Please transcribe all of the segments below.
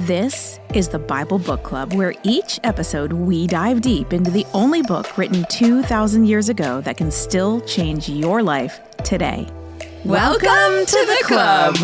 This is the Bible Book Club, where each episode we dive deep into the only book written 2,000 years ago that can still change your life today. Welcome to the club!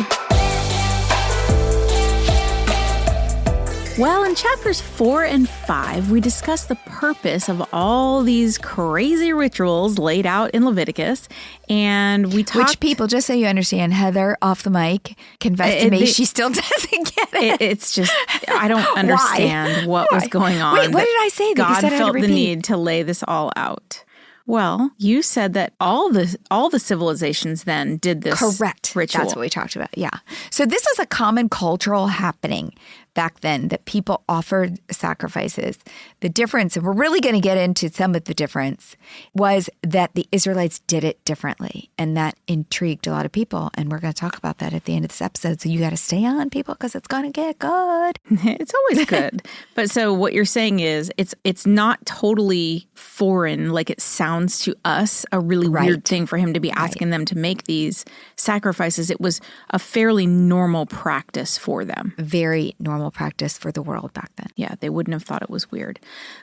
Well, in chapters 4 and 5, we discuss the purpose of all these crazy rituals laid out in Leviticus, and we talked... Which people, just so you understand, Heather, off the mic, confessed to me she still doesn't get it. It's just, I don't understand what was going on. Wait, what did I say? That God felt the need to lay this all out. Well, you said that all the civilizations then did this Correct. Ritual. That's what we talked about, yeah. So this was a common cultural happening back then, that people offered sacrifices. The difference, and we're really going to get into some of the difference, was that the Israelites did it differently. And that intrigued a lot of people. And we're going to talk about that at the end of this episode. So you got to stay on, people, because it's going to get good. It's always good. But so what you're saying is it's not totally foreign like it sounds to us, a really weird thing for him to be asking them to make these sacrifices. It was a fairly normal practice for them. Very normal practice for the world back then. Yeah, they wouldn't have thought it was weird.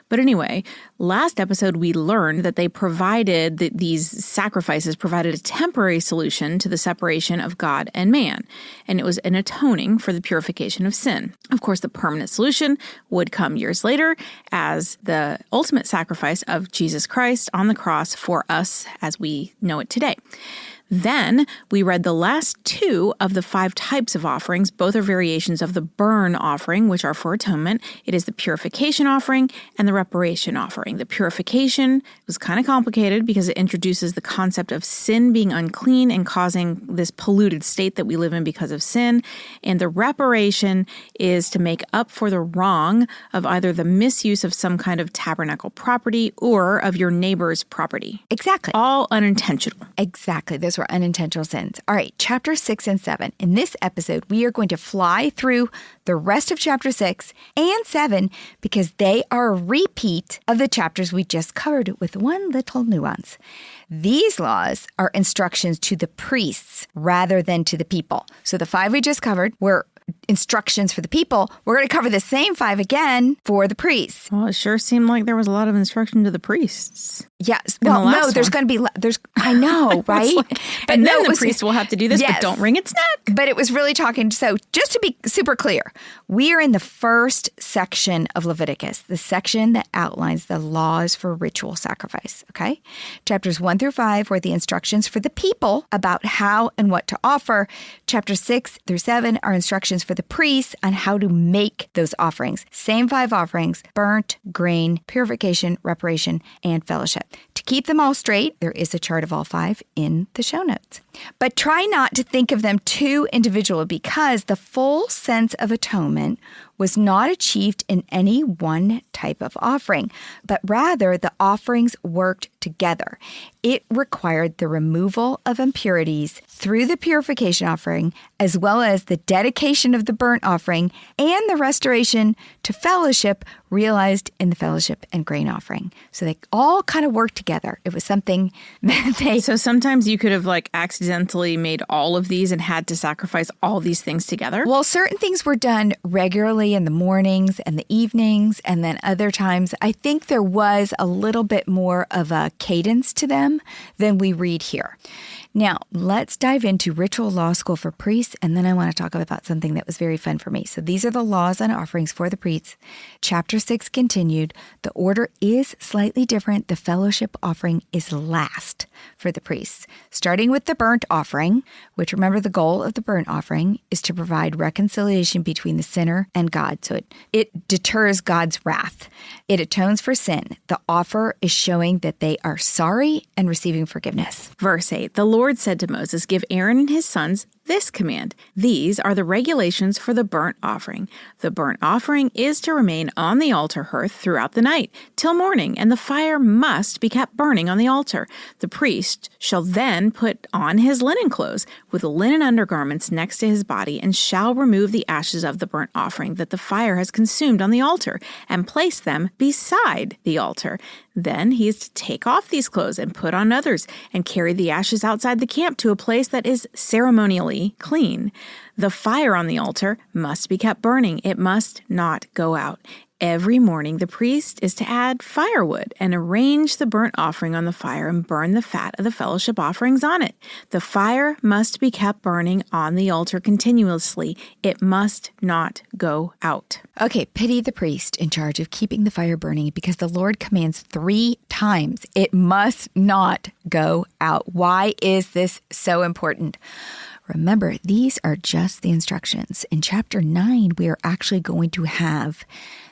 But anyway, last episode we learned that they provided, these sacrifices provided a temporary solution to the separation of God and man. And it was an atoning for the purification of sin. Of course, the permanent solution would come years later as the ultimate sacrifice of Jesus Christ on the cross for us as we know it today. Then we read the last two of the 5 types of offerings. Both are variations of the burn offering, which are for atonement. It is the purification offering and the reparation offering. The purification was kind of complicated because it introduces the concept of sin being unclean and causing this polluted state that we live in because of sin. And the reparation is to make up for the wrong of either the misuse of some kind of tabernacle property or of your neighbor's property. Exactly. All unintentional. Exactly. Those were unintentional sins. All right, chapter 6 and 7. In this episode, we are going to fly through the rest of chapter 6 and 7 because they are a repeat of the chapters we just covered with one little nuance. These laws are instructions to the priests rather than to the people. So the 5 we just covered were instructions for the people. We're going to cover the same 5 again for the priests. Well, it sure seemed like there was a lot of instruction to the priests. Yes. Well, no, there's going to be, I know, right? And then the priest will have to do this, but don't wring its neck. But it was really talking, so just to be super clear, we are in the first section of Leviticus, the section that outlines the laws for ritual sacrifice, okay? Chapters 1 through 5 were the instructions for the people about how and what to offer. Chapters 6 through 7 are instructions for the priests on how to make those offerings. Same 5 offerings: burnt, grain, purification, reparation, and fellowship. To keep them all straight, there is a chart of all 5 in the show notes. But try not to think of them too individually because the full sense of atonement was not achieved in any one type of offering, but rather the offerings worked together. It required the removal of impurities through the purification offering, as well as the dedication of the burnt offering and the restoration to fellowship realized in the fellowship and grain offering. So they all kind of worked together. It was something that they... So sometimes you could have accidentally made all of these and had to sacrifice all these things together? Well, certain things were done regularly in the mornings and the evenings, and then other times I think there was a little bit more of a cadence to them than we read here. Now, let's dive into Ritual Law School for Priests, and then I want to talk about something that was very fun for me. So these are the laws and offerings for the priests. Chapter 6 continued. The order is slightly different. The fellowship offering is last for the priests. Starting with the burnt offering, which, remember, the goal of the burnt offering is to provide reconciliation between the sinner and God. So it deters God's wrath. It atones for sin. The offer is showing that they are sorry and receiving forgiveness. Verse 8, the Lord said to Moses, "Give Aaron and his sons this command. These are the regulations for the burnt offering. The burnt offering is to remain on the altar hearth throughout the night till morning, and the fire must be kept burning on the altar. The priest shall then put on his linen clothes with linen undergarments next to his body and shall remove the ashes of the burnt offering that the fire has consumed on the altar and place them beside the altar. Then he is to take off these clothes and put on others and carry the ashes outside the camp to a place that is ceremonially eternally clean. The fire on the altar must be kept burning. It must not go out. Every morning, the priest is to add firewood and arrange the burnt offering on the fire and burn the fat of the fellowship offerings on it. The fire must be kept burning on the altar continuously. It must not go out. Okay, pity the priest in charge of keeping the fire burning because the Lord commands 3 times it must not go out. Why is this so important? Remember, these are just the instructions. In chapter 9, we are actually going to have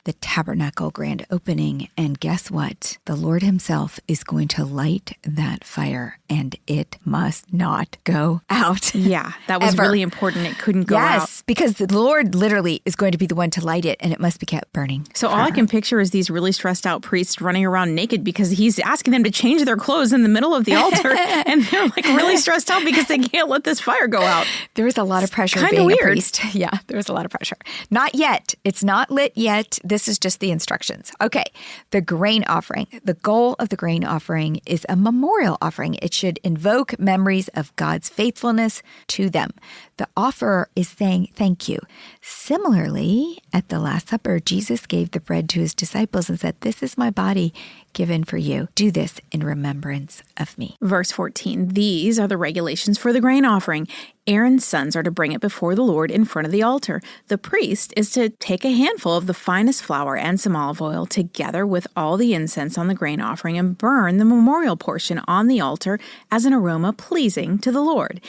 the tabernacle grand opening. And guess what? The Lord himself is going to light that fire and it must not go out. Yeah, that was Ever. really important. It couldn't go out. Yes, because the Lord literally is going to be the one to light it and it must be kept burning. So all I can picture is these really stressed out priests running around naked because he's asking them to change their clothes in the middle of the altar. And they're like really stressed out because they can't let this fire go out. There was a lot of pressure Kinda being weird. a priest. Yeah, there was a lot of pressure. Not yet. It's not lit yet. This is just the instructions. Okay, the grain offering. The goal of the grain offering is a memorial offering. It should invoke memories of God's faithfulness to them. The offerer is saying thank you. Similarly, at the Last Supper, Jesus gave the bread to his disciples and said, "This is my body given for you. Do this in remembrance of me." Verse 14, these are the regulations for the grain offering. Aaron's sons are to bring it before the Lord in front of the altar. The priest is to take a handful of the finest flour and some olive oil together with all the incense on the grain offering and burn the memorial portion on the altar as an aroma pleasing to the Lord.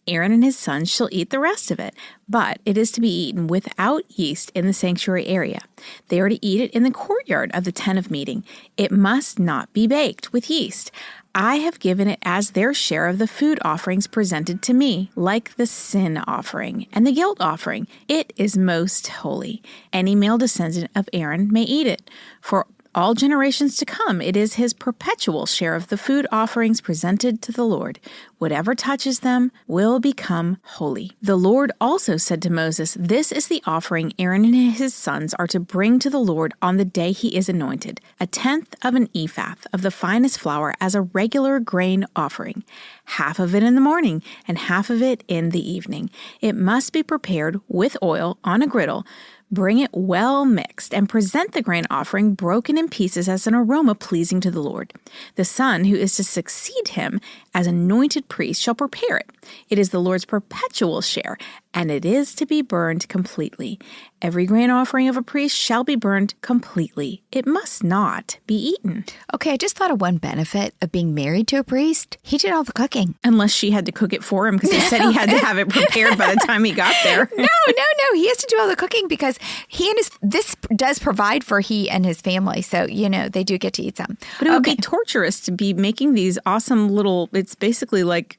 Aaron and his sons shall eat the rest of it, but it is to be eaten without yeast in the sanctuary area. They are to eat it in the courtyard of the tent of meeting. It must not be baked with yeast. I have given it as their share of the food offerings presented to me, like the sin offering and the guilt offering. It is most holy. Any male descendant of Aaron may eat it. For all generations to come, it is his perpetual share of the food offerings presented to the Lord. Whatever touches them will become holy. The Lord also said to Moses, "This is the offering Aaron and his sons are to bring to the Lord on the day he is anointed, 1/10 of an ephah of the finest flour as a regular grain offering, half of it in the morning and half of it in the evening. It must be prepared with oil on a griddle. Bring it well mixed and present the grain offering broken in pieces as an aroma pleasing to the Lord. The son who is to succeed him as anointed priest shall prepare it. It is the Lord's perpetual share, and it is to be burned completely. Every grain offering of a priest shall be burned completely. It must not be eaten." Okay, I just thought of one benefit of being married to a priest. He did all the cooking. Unless she had to cook it for him because he said he had to have it prepared by the time he got there. No. He has to do all the cooking because this does provide for he and his family. So, they do get to eat some. But it would be torturous to be making these awesome little, it's basically like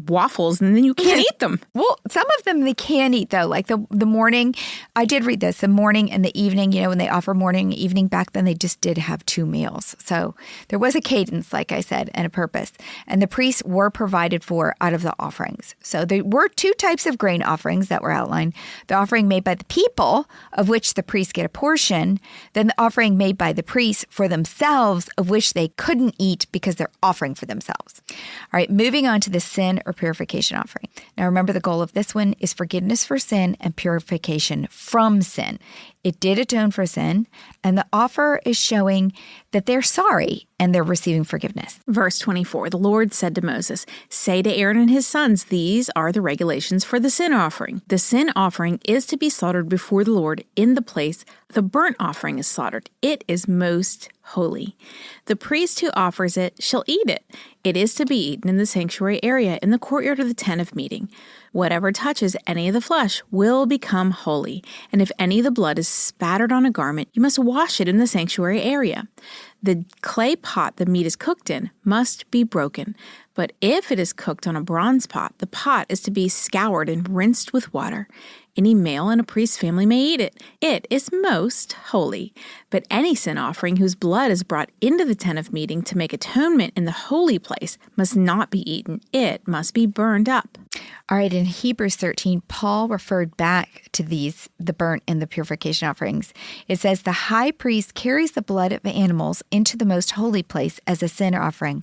waffles, and then you can't eat them. Well, some of them they can eat, though. Like the morning, I did read this, the morning and the evening, when they offer morning and evening back then, they just did have 2 meals. So there was a cadence, like I said, and a purpose. And the priests were provided for out of the offerings. So there were 2 types of grain offerings that were outlined. The offering made by the people, of which the priests get a portion, then the offering made by the priests for themselves, of which they couldn't eat because they're offering for themselves. All right, moving on to the sin or purification offering. Now remember, the goal of this one is forgiveness for sin and purification from sin. It did atone for sin, and the offer is showing that they're sorry and they're receiving forgiveness. Verse 24, the Lord said to Moses, "Say to Aaron and his sons, these are the regulations for the sin offering. The sin offering is to be slaughtered before the Lord in the place the burnt offering is slaughtered. It is most holy. The priest who offers it shall eat it. It is to be eaten in the sanctuary area in the courtyard of the tent of meeting. Whatever touches any of the flesh will become holy, and if any of the blood is spattered on a garment, you must wash it in the sanctuary area. The clay pot the meat is cooked in must be broken, but if it is cooked on a bronze pot, the pot is to be scoured and rinsed with water. Any male in a priest's family may eat it. It is most holy. But any sin offering whose blood is brought into the tent of meeting to make atonement in the holy place must not be eaten. It must be burned up. All right, in Hebrews 13, Paul referred back to the burnt and the purification offerings. It says, the high priest carries the blood of animals into the most holy place as a sin offering,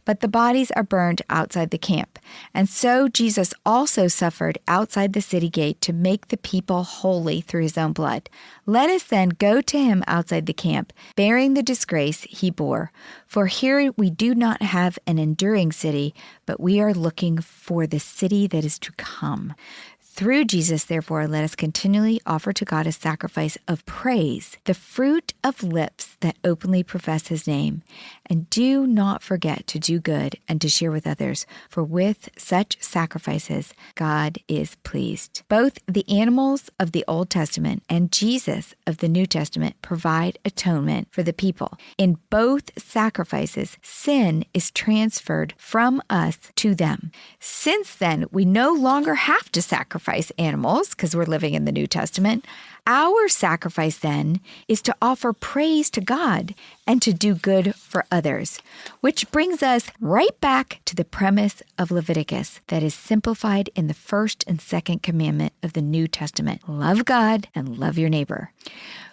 but the bodies are burned outside the camp. And so Jesus also suffered outside the city gate to make the people holy through his own blood. Let us then go to him outside the camp, bearing the disgrace he bore. For here we do not have an enduring city, but we are looking for the city that is to come. Through Jesus, therefore, let us continually offer to God a sacrifice of praise, the fruit of lips that openly profess his name. And do not forget to do good and to share with others, for with such sacrifices, God is pleased. Both the animals of the Old Testament and Jesus of the New Testament provide atonement for the people. In both sacrifices, sin is transferred from us to them. Since then, we no longer have to sacrifice animals because we're living in the New Testament. Our sacrifice then is to offer praise to God and to do good for others, which brings us right back to the premise of Leviticus that is simplified in the first and second commandment of the New Testament. Love God and love your neighbor.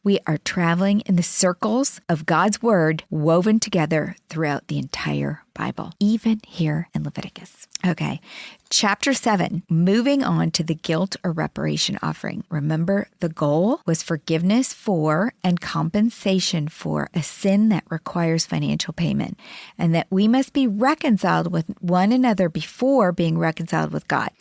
We are traveling in the circles of God's word woven together throughout the entire Bible, even here in Leviticus. Okay, chapter 7, moving on to the guilt or reparation offering. Remember, the goal was forgiveness for and compensation for a sin that requires financial payment, and that we must be reconciled with one another before being reconciled with God.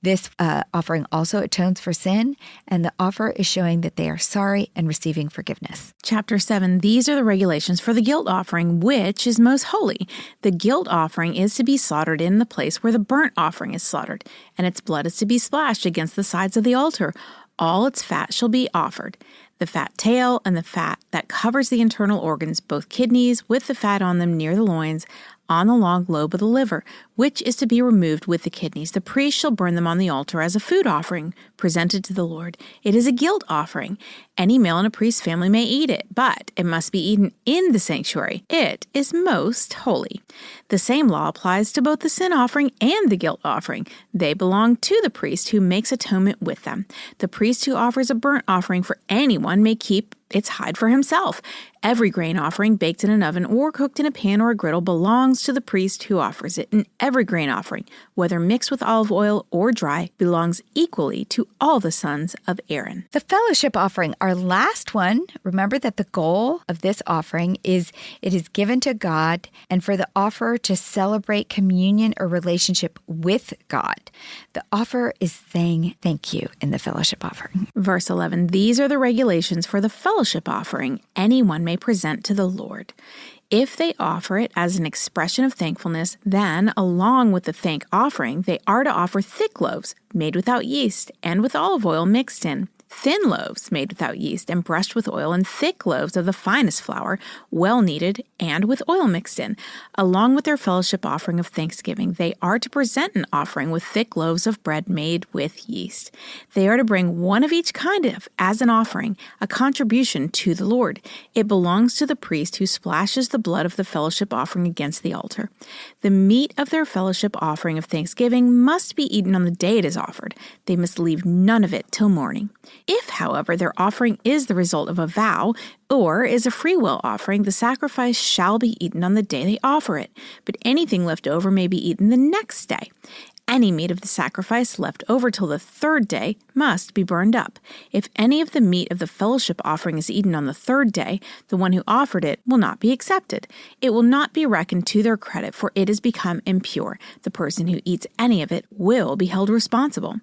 This offering also atones for sin, and the offer is showing that they are sorry and receiving forgiveness. Chapter 7, these are the regulations for the guilt offering, which is most holy. The guilt offering is to be slaughtered in the place where the burnt offering is slaughtered, and its blood is to be splashed against the sides of the altar. All its fat shall be offered, the fat tail and the fat that covers the internal organs, both kidneys with the fat on them near the loins, on the long lobe of the liver, which is to be removed with the kidneys. The priest shall burn them on the altar as a food offering presented to the Lord. It is a guilt offering. Any male in a priest's family may eat it, but it must be eaten in the sanctuary. It is most holy. The same law applies to both the sin offering and the guilt offering. They belong to the priest who makes atonement with them. The priest who offers a burnt offering for anyone may keep its hide for himself. Every grain offering baked in an oven or cooked in a pan or a griddle belongs to the priest who offers it, and every grain offering, whether mixed with olive oil or dry, belongs equally to all the sons of Aaron. The fellowship offering, our last one. Remember that the goal of this offering is it is given to God and for the offerer to celebrate communion or relationship with God. The offerer is saying thank you in the fellowship offering. Verse 11, these are the regulations for the fellowship offering anyone may present to the Lord. If they offer it as an expression of thankfulness, then, along with the thank offering, they are to offer thick loaves made without yeast and with olive oil mixed in, thin loaves made without yeast and brushed with oil, and thick loaves of the finest flour, well kneaded and with oil mixed in. Along with their fellowship offering of thanksgiving, they are to present an offering with thick loaves of bread made with yeast. They are to bring one of each kind as an offering, a contribution to the Lord. It belongs to the priest who splashes the blood of the fellowship offering against the altar. The meat of their fellowship offering of thanksgiving must be eaten on the day it is offered. They must leave none of it till morning. If, however, their offering is the result of a vow or is a free will offering, the sacrifice shall be eaten on the day they offer it, but anything left over may be eaten the next day. Any meat of the sacrifice left over till the third day must be burned up. If any of the meat of the fellowship offering is eaten on the third day, the one who offered it will not be accepted. It will not be reckoned to their credit, for it has become impure. The person who eats any of it will be held responsible.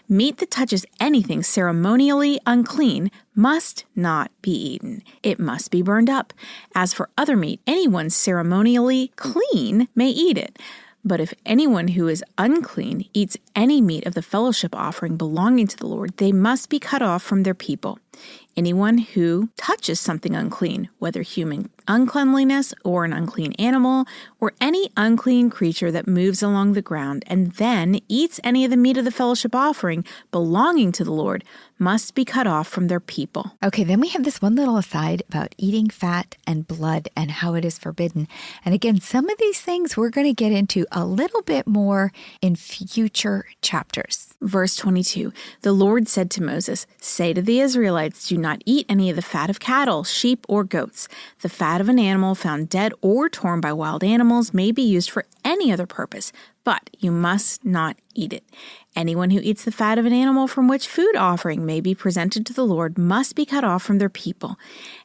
Meat that touches anything ceremonially unclean must not be eaten. It must be burned up. As for other meat, anyone ceremonially clean may eat it. But if anyone who is unclean eats any meat of the fellowship offering belonging to the Lord, they must be cut off from their people. Anyone who touches something unclean, whether human uncleanliness or an unclean animal, or any unclean creature that moves along the ground, and then eats any of the meat of the fellowship offering belonging to the Lord, must be cut off from their people. Okay, then we have this one little aside about eating fat and blood and how it is forbidden. And again, some of these things we're going to get into a little bit more in future chapters. Verse 22, the Lord said to Moses, "Say to the Israelites, do not eat any of the fat of cattle, sheep, or goats. The fat of an animal found dead or torn by wild animals may be used for any other purpose, but you must not eat it. Anyone who eats the fat of an animal from which food offering may be presented to the Lord must be cut off from their people.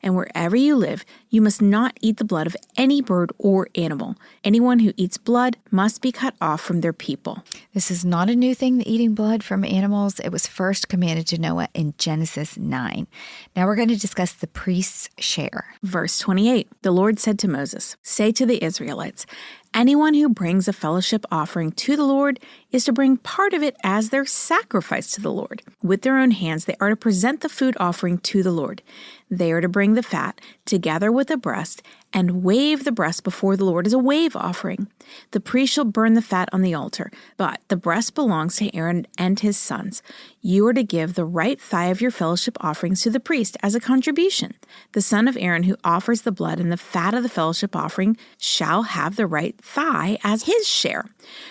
And wherever you live, you must not eat the blood of any bird or animal. Anyone who eats blood must be cut off from their people." This is not a new thing, the eating blood from animals. It was first commanded to Noah in Genesis 9. Now we're going to discuss the priest's share. Verse 28, the Lord said to Moses, "Say to the Israelites, anyone who brings a fellowship offering to the Lord is to bring part of it as their sacrifice to the Lord. With their own hands, they are to present the food offering to the Lord. They are to bring the fat together with the breast and wave the breast before the Lord as a wave offering. The priest shall burn the fat on the altar, but the breast belongs to Aaron and his sons. You are to give the right thigh of your fellowship offerings to the priest as a contribution. The son of Aaron who offers the blood and the fat of the fellowship offering shall have the right thigh as his share.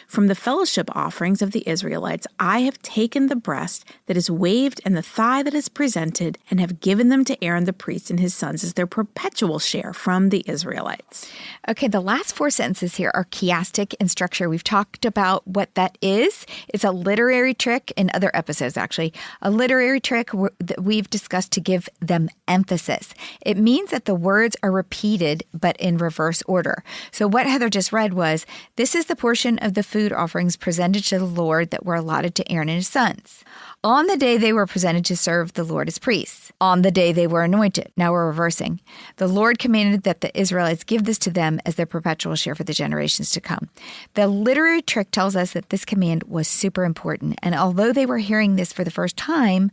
From the fellowship offerings of the Israelites, I have taken the breast that is waved and the thigh that is presented and have given them to Aaron the priest and his sons as their perpetual share from the Israelites." Okay, the last 4 sentences here are chiastic in structure. We've talked about what that is. It's a literary trick in other episodes, actually. A literary trick that we've discussed to give them emphasis. It means that the words are repeated, but in reverse order. So what Heather just read was, this is the portion of the food offerings presented to the Lord that were allotted to Aaron and his sons. On the day they were presented to serve the Lord as priests. On the day they were anointed. Now we're reversing. The Lord commanded that the Israelites give this to them as their perpetual share for the generations to come. The literary trick tells us that this command was super important. And although they were hearing this for the first time,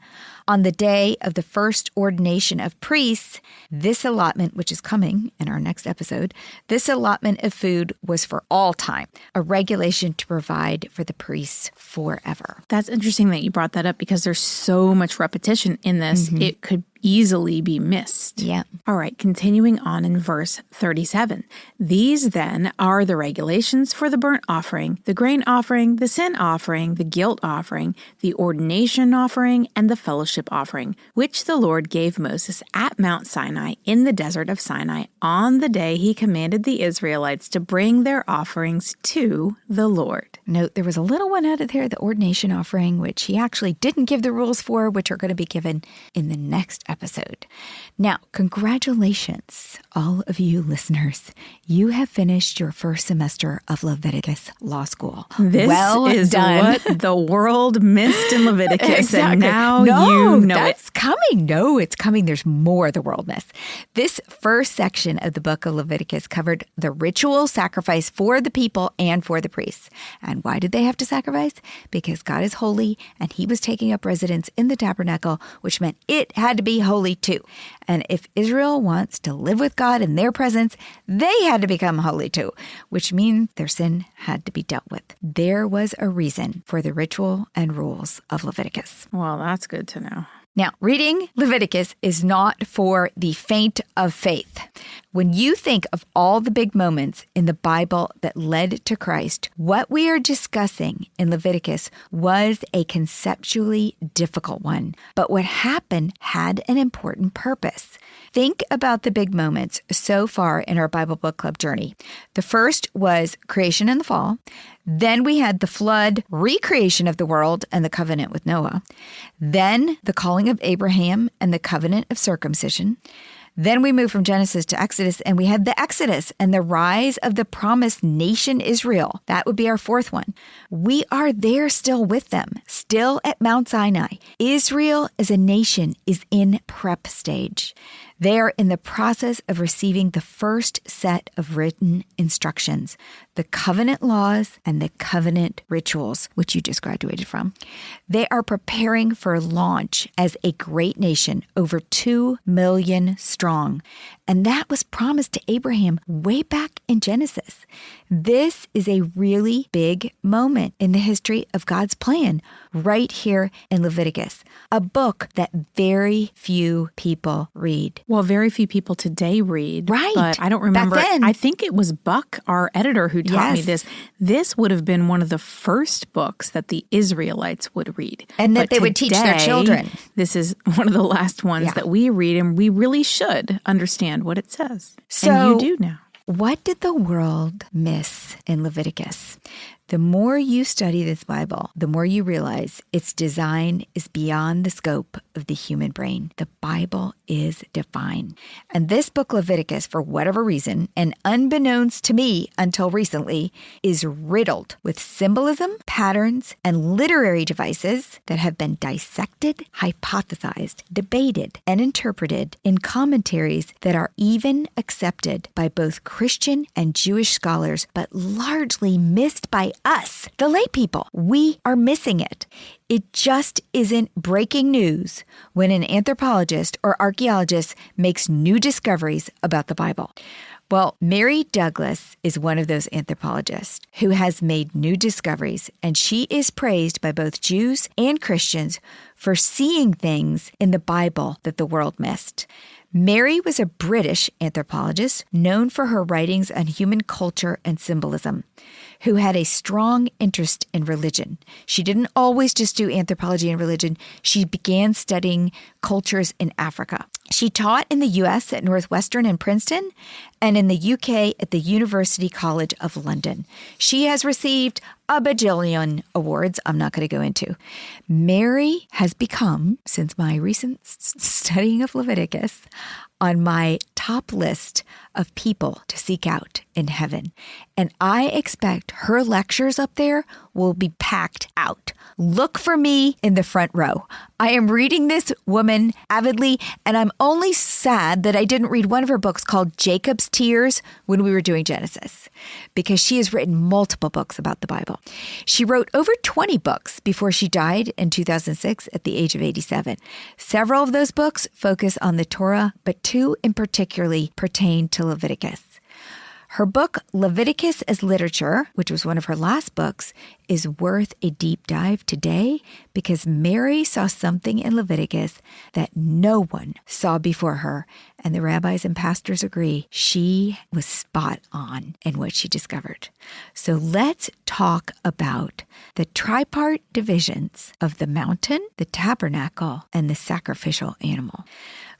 on the day of the first ordination of priests, this allotment, which is coming in our next episode, this allotment of food was for all time, a regulation to provide for the priests forever. That's interesting that you brought that up because there's so much repetition in this. Mm-hmm. It could easily be missed. Yeah. All right, continuing on in verse 37. These then are the regulations for the burnt offering, the grain offering, the sin offering, the guilt offering, the ordination offering, and the fellowship offering, which the Lord gave Moses at Mount Sinai in the desert of Sinai on the day he commanded the Israelites to bring their offerings to the Lord. Note, there was a little one out of there, the ordination offering, which he actually didn't give the rules for, which are going to be given in the next episode. Now, congratulations, all of you listeners. You have finished your first semester of Leviticus Law School. This is done. What the world missed in Leviticus, Exactly. And now you know that's coming. No, it's coming. There's more the world missed. This first section of the book of Leviticus covered the ritual sacrifice for the people and for the priests. And why did they have to sacrifice? Because God is holy, and he was taking up residence in the tabernacle, which meant it had to be holy too. And if Israel wants to live with God in their presence, they had to become holy too, which means their sin had to be dealt with. There was a reason for the ritual and rules of Leviticus. Well, that's good to know. Now, reading Leviticus is not for the faint of faith. When you think of all the big moments in the Bible that led to Christ, what we are discussing in Leviticus was a conceptually difficult one. But what happened had an important purpose. Think about the big moments so far in our Bible Book Club journey. The first was creation and the fall. Then we had the flood, recreation of the world, and the covenant with Noah. Then the calling of Abraham and the covenant of circumcision. Then we moved from Genesis to Exodus, and we had the Exodus and the rise of the promised nation Israel. That would be our fourth one. We are there still with them, still at Mount Sinai. Israel as a nation is in prep stage. They are in the process of receiving the first set of written instructions, the covenant laws and the covenant rituals, which you just graduated from. They are preparing for launch as a great nation, over 2 million strong. And that was promised to Abraham way back in Genesis. This is a really big moment in the history of God's plan right here in Leviticus, a book that very few people read. Well, very few people today read. Right. But I don't remember. Back then. I think it was Buck, our editor, who taught me this. This would have been one of the first books that the Israelites would read. And that they would teach their children. This is one of the last ones that we read, and we really should understand what it says. So, and you do now. What did the world miss in Leviticus? The more you study this Bible, the more you realize its design is beyond the scope of the human brain. The Bible is divine. And this book, Leviticus, for whatever reason, and unbeknownst to me until recently, is riddled with symbolism, patterns, and literary devices that have been dissected, hypothesized, debated, and interpreted in commentaries that are even accepted by both Christian and Jewish scholars, but largely missed by us, the lay people. We are missing it. It just isn't breaking news when an anthropologist or archaeologist makes new discoveries about the Bible. Well, Mary Douglas is one of those anthropologists who has made new discoveries, and she is praised by both Jews and Christians for seeing things in the Bible that the world missed. Mary was a British anthropologist known for her writings on human culture and symbolism, who had a strong interest in religion. She didn't always just do anthropology and religion. She began studying cultures in Africa. She taught in the U.S. at Northwestern and Princeton, and in the U.K. at the University College of London. She has received a bajillion awards I'm not going to go into. Mary has become, since my recent studying of Leviticus, on my top list of people to seek out in heaven. And I expect her lectures up there will be packed out. Look for me in the front row. I am reading this woman avidly, and I'm only sad that I didn't read one of her books called Jacob's Tears when we were doing Genesis, because she has written multiple books about the Bible. She wrote over 20 books before she died in 2006 at the age of 87. Several of those books focus on the Torah, but 2 in particularly pertain to Leviticus. Her book, Leviticus as Literature, which was one of her last books, is worth a deep dive today because Mary saw something in Leviticus that no one saw before her, and the rabbis and pastors agree she was spot on in what she discovered. So let's talk about the tripart divisions of the mountain, the tabernacle, and the sacrificial animal.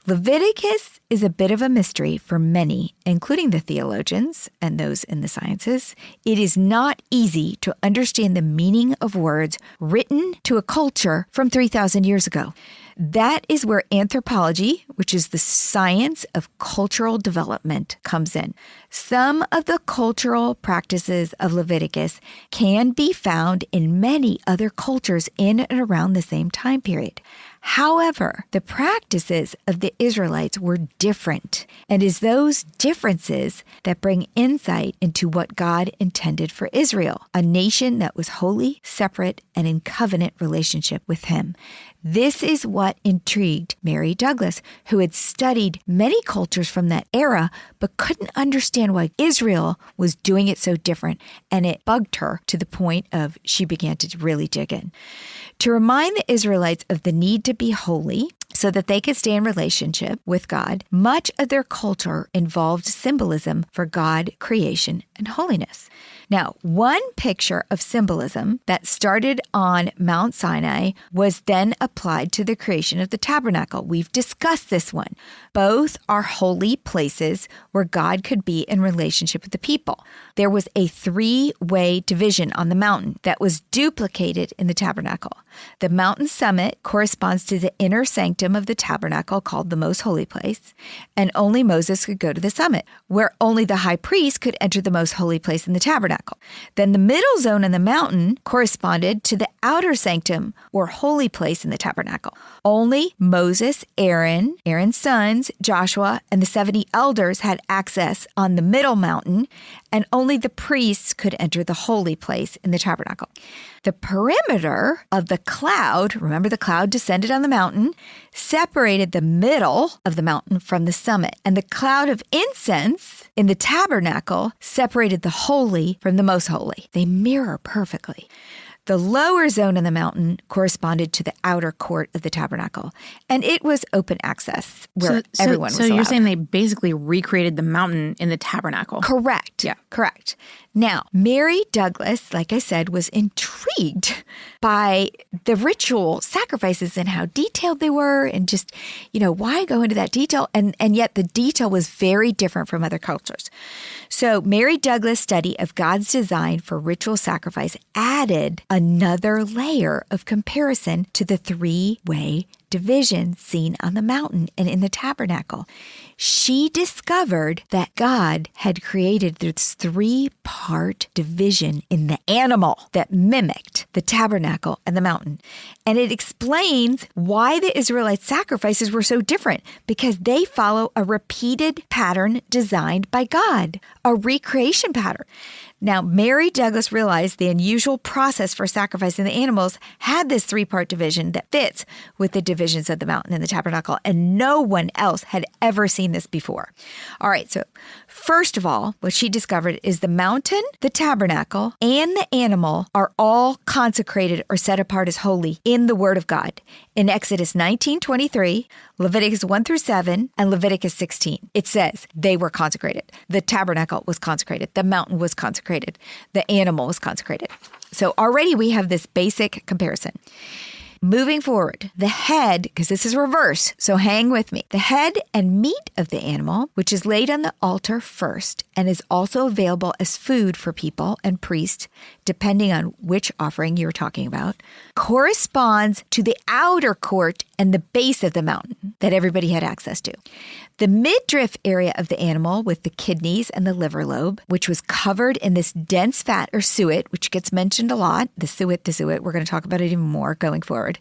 Leviticus is a bit of a mystery for many, including the theologians and those in the sciences. It is not easy to understand the meaning of words written to a culture from 3,000 years ago. That is where anthropology, which is the science of cultural development, comes in. Some of the cultural practices of Leviticus can be found in many other cultures in and around the same time period. However, the practices of the Israelites were different, and it's those differences that bring insight into what God intended for Israel, a nation that was holy, separate, and in covenant relationship with Him. This is what intrigued Mary Douglas, who had studied many cultures from that era, but couldn't understand why Israel was doing it so different, and it bugged her to the point of she began to really dig in. To remind the Israelites of the need to be holy so that they could stay in relationship with God, much of their culture involved symbolism for God, creation, and holiness. Now, one picture of symbolism that started on Mount Sinai was then applied to the creation of the tabernacle. We've discussed this one. Both are holy places where God could be in relationship with the people. There was a 3-way division on the mountain that was duplicated in the tabernacle. The mountain summit corresponds to the inner sanctum of the tabernacle called the most holy place, and only Moses could go to the summit, where only the high priest could enter the most holy place in the tabernacle. Then the middle zone on the mountain corresponded to the outer sanctum or holy place in the tabernacle. Only Moses, Aaron's sons, Joshua, and the 70 elders had access on the middle mountain, and only the priests could enter the holy place in the tabernacle. The perimeter of the cloud, remember the cloud descended on the mountain, separated the middle of the mountain from the summit. And the cloud of incense in the tabernacle separated the holy from the most holy. They mirror perfectly. The lower zone in the mountain corresponded to the outer court of the tabernacle, and it was open access where everyone was allowed. So you're saying they basically recreated the mountain in the tabernacle? Correct. Yeah. Correct. Now, Mary Douglas, like I said, was intrigued by the ritual sacrifices and how detailed they were and just, why go into that detail? And yet the detail was very different from other cultures. So Mary Douglas' study of God's design for ritual sacrifice added another layer of comparison to the three-way division seen on the mountain and in the tabernacle. She discovered that God had created this three-part division in the animal that mimicked the tabernacle and the mountain. And it explains why the Israelite sacrifices were so different, because they follow a repeated pattern designed by God, a recreation pattern. Now, Mary Douglas realized the unusual process for sacrificing the animals had this three-part division that fits with the divisions of the mountain and the tabernacle, and no one else had ever seen this before. All right, so first of all, what she discovered is the mountain, the tabernacle, and the animal are all consecrated or set apart as holy in the Word of God. In Exodus 19:23, Leviticus 1-7, and Leviticus 16, it says they were consecrated. The tabernacle was consecrated. The mountain was consecrated. The animal was consecrated. So already we have this basic comparison. Moving forward, the head, because this is reverse, so hang with me. The head and meat of the animal, which is laid on the altar first and is also available as food for people and priests, depending on which offering you're talking about, corresponds to the outer court and the base of the mountain that everybody had access to. The midriff area of the animal with the kidneys and the liver lobe, which was covered in this dense fat or suet, which gets mentioned a lot, the suet, we're going to talk about it even more going forward,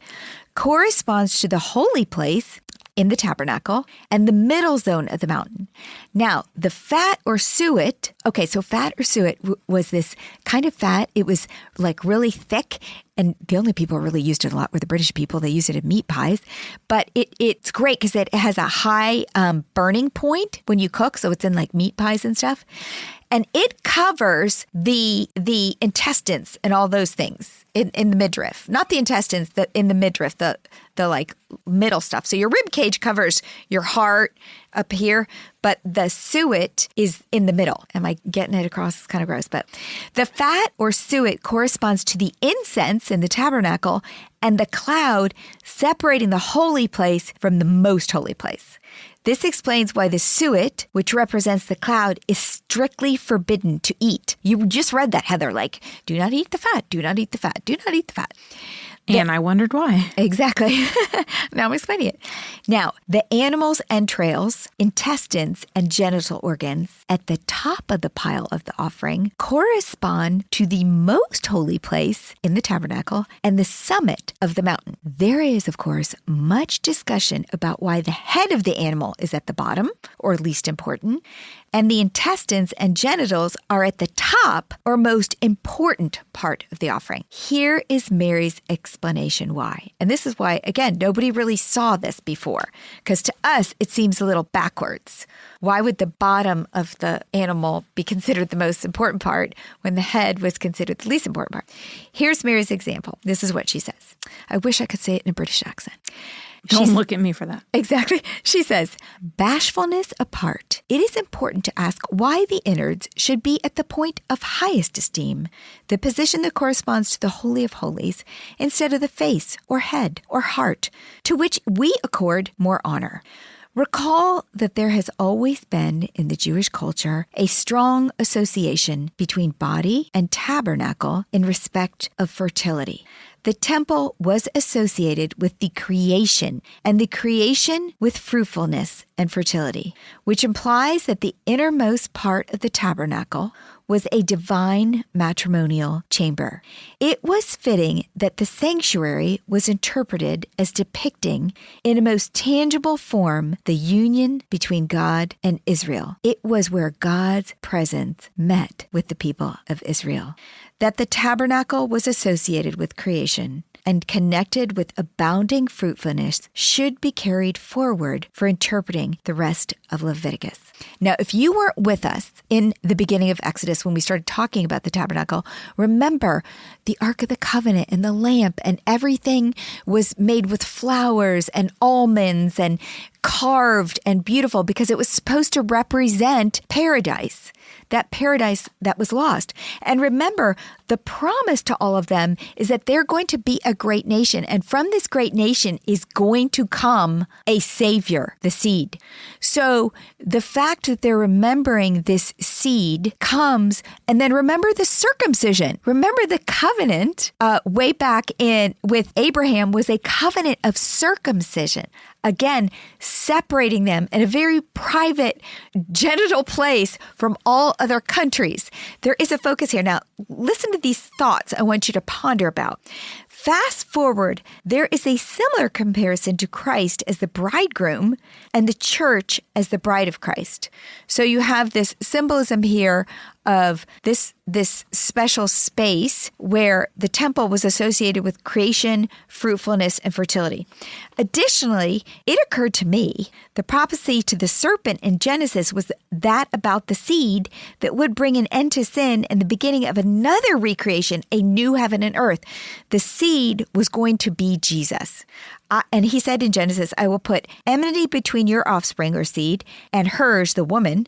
corresponds to the holy place in the tabernacle and the middle zone of the mountain. Now, the fat or suet, so fat or suet was this kind of fat. It was like really thick, and the only people who really used it a lot were the British people. They used it in meat pies, but it's great because it has a high burning point when you cook, so it's in like meat pies and stuff. And it covers the intestines and all those things in the midriff. Not the intestines, in the midriff, the like middle stuff. So your rib cage covers your heart up here, but the suet is in the middle. Am I getting it across? It's kind of gross, but the fat or suet corresponds to the incense in the tabernacle and the cloud separating the holy place from the most holy place. This explains why the suet, which represents the cloud, is strictly forbidden to eat. You just read that, Heather, like, do not eat the fat, do not eat the fat, do not eat the fat. And I wondered why. Exactly. Now I'm explaining it. Now, the animal's entrails, intestines, and genital organs at the top of the pile of the offering correspond to the most holy place in the tabernacle and the summit of the mountain. There is, of course, much discussion about why the head of the animal is at the bottom, or least important, and the intestines and genitals are at the top or most important part of the offering. Here is Mary's explanation why. And this is why, again, nobody really saw this before, because to us, it seems a little backwards. Why would the bottom of the animal be considered the most important part when the head was considered the least important part? Here's Mary's example. This is what she says. I wish I could say it in a British accent. Don't look at me for that. Exactly. She says, bashfulness apart, it is important to ask why the innards should be at the point of highest esteem, the position that corresponds to the Holy of Holies, instead of the face or head or heart, to which we accord more honor. Recall that there has always been in the Jewish culture a strong association between body and tabernacle in respect of fertility. The temple was associated with the creation, and the creation with fruitfulness and fertility, which implies that the innermost part of the tabernacle, was a divine matrimonial chamber. It was fitting that the sanctuary was interpreted as depicting, in a most tangible form, the union between God and Israel. It was where God's presence met with the people of Israel. That the tabernacle was associated with creation and connected with abounding fruitfulness should be carried forward for interpreting the rest of Leviticus. Now, if you weren't with us in the beginning of Exodus when we started talking about the tabernacle, remember the Ark of the Covenant and the lamp and everything was made with flowers and almonds and carved and beautiful because it was supposed to represent paradise, that paradise that was lost. And remember, the promise to all of them is that they're going to be a great nation. And from this great nation is going to come a savior, the seed. So the fact that they're remembering this seed comes, and then remember the circumcision. Remember the covenant way back in with Abraham was a covenant of circumcision. Again, separating them in a very private genital place from all other countries. There is a focus here. Now, listen to these thoughts I want you to ponder about. Fast forward, there is a similar comparison to Christ as the bridegroom and the church as the bride of Christ. So you have this symbolism here of this special space where the temple was associated with creation, fruitfulness, and fertility. Additionally, it occurred to me, the prophecy to the serpent in Genesis was that about the seed that would bring an end to sin and the beginning of another recreation, a new heaven and earth. The seed was going to be Jesus. And he said in Genesis, I will put enmity between your offspring or seed and hers, the woman.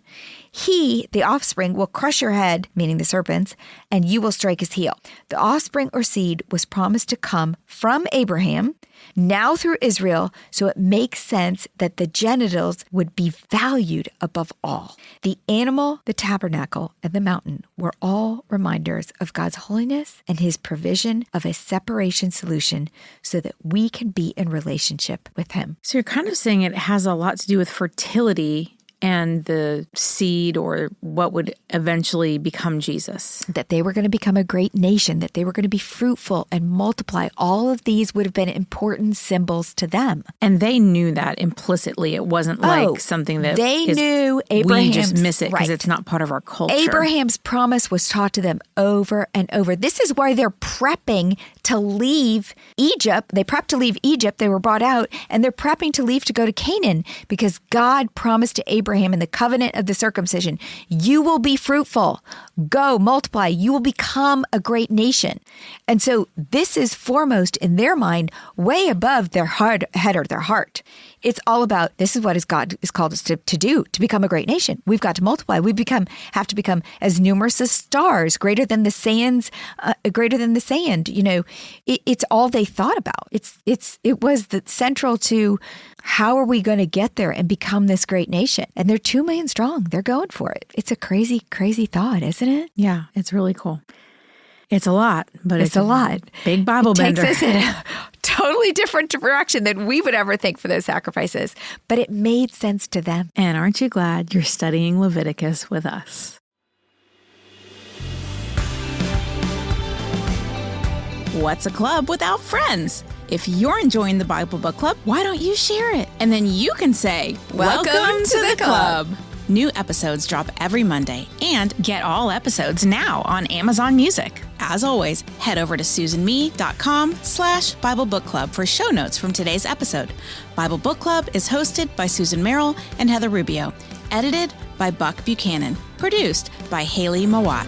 He, the offspring, will crush your head, meaning the serpents, and you will strike his heel. The offspring or seed was promised to come from Abraham, now through Israel, so it makes sense that the genitals would be valued above all. The animal, the tabernacle, and the mountain were all reminders of God's holiness and his provision of a separation solution so that we can be in relationship with him. So you're kind of saying it has a lot to do with fertility and the seed or what would eventually become Jesus. That they were going to become a great nation, that they were going to be fruitful and multiply. All of these would have been important symbols to them. And they knew that implicitly. It wasn't like something that they knew Abraham's, we just miss it because it's not part of our culture. Abraham's promise was taught to them over and over. This is why they're prepping to leave Egypt. They prepped to leave Egypt. They were brought out, and they're prepping to leave to go to Canaan because God promised to Abraham in the covenant of the circumcision, you will be fruitful, go, multiply, you will become a great nation. And so this is foremost in their mind, way above their head or their heart. It's all about, this is what God has called us to do, to become a great nation. We've got to multiply. We have to become as numerous as stars, greater than the sands, greater than the sand. You know, it's all they thought about. It was the central to how are we going to get there and become this great nation? And they're 2 million strong. They're going for it. It's a crazy, crazy thought, isn't it? Yeah, it's really cool. It's a lot, but it's a lot. Big Bible bender. Takes us in a totally different direction than we would ever think for those sacrifices. But it made sense to them. And aren't you glad you're studying Leviticus with us? What's a club without friends? If you're enjoying the Bible Book Club, why don't you share it? And then you can say, Welcome to the club. New episodes drop every Monday, and get all episodes now on Amazon Music. As always, head over to susanme.com/Bible Book Club for show notes from today's episode. Bible Book Club is hosted by Susan Merrill and Heather Rubio, edited by Buck Buchanan, produced by Hayley Mawat.